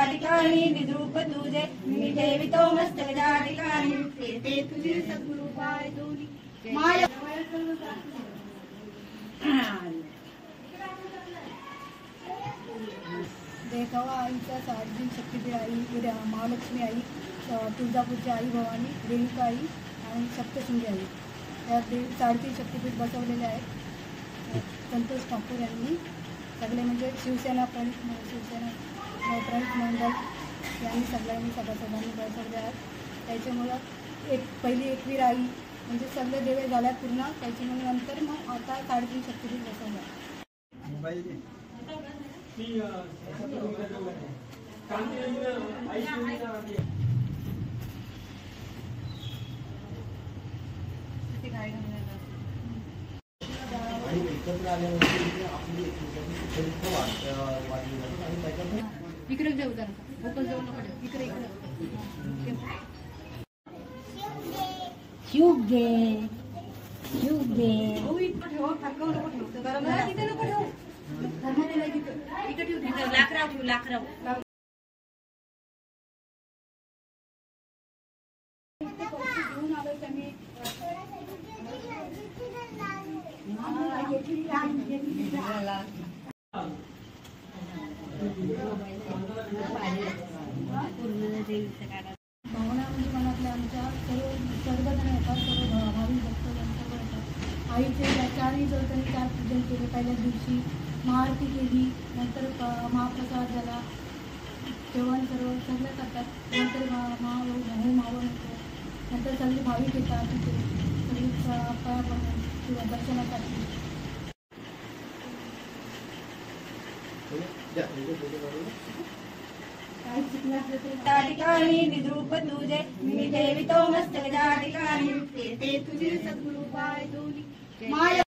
ठिकाणी विद्रूप तुझे मी ठेवितो मस्तक त्या ठिकाणी ते तुझे सद्गुरु पाय दोन्ही माया देखावा आईचा सार्वजनिक शक्तीपीठ आई महालक्ष्मी आई तुळजापूरची आई भवानी रेणुका आई आणि सप्तशृंगी आई या 3 शक्तीपीठ बसवलेले आहेत संतोष ठाकूर यांनी सगळे म्हणजे शिवसेना प्रणित मंडळ यांनी सगळ्यांनी सभासदांनी बसवले आहेत त्याच्यामुळं पहिली एकवीर आई म्हणजे सगळे देवे झाल्या पूर्ण त्याच्यामुळे नंतर मग आता 3.5 शक्तीपीठ बसवलं इकडे जाऊ जरा भोकल जाऊ नको इकडे शिव घे हो इकडे ठेव टाकू नको ठेव गरम नाही तिथे नको ठेव धर्माने नाही तिथे इकडे ठेव तिथे लाकराव घेऊन आलो त्यांनी भावना म्हणजे मनातल्या आमच्या सर्वजण येतात सर्व भाविक भक्त सर्व येतात आईचे 4 दिवसांनी 4 पूजन केले पहिल्या दिवशी महाआरती केली नंतर महाप्रसाद झाला जेवण सगळं करतात नंतर मावळ नंतर सगळे भाविक येतात तिथे सगळी पाया पडून किंवा दर्शनासाठी त्या ठिकाणी विद्रूप तुझे मी ठेवितो मस्तक त्या ठिकाणी ते तुझे सद्गुरु पाय दोन्ही माया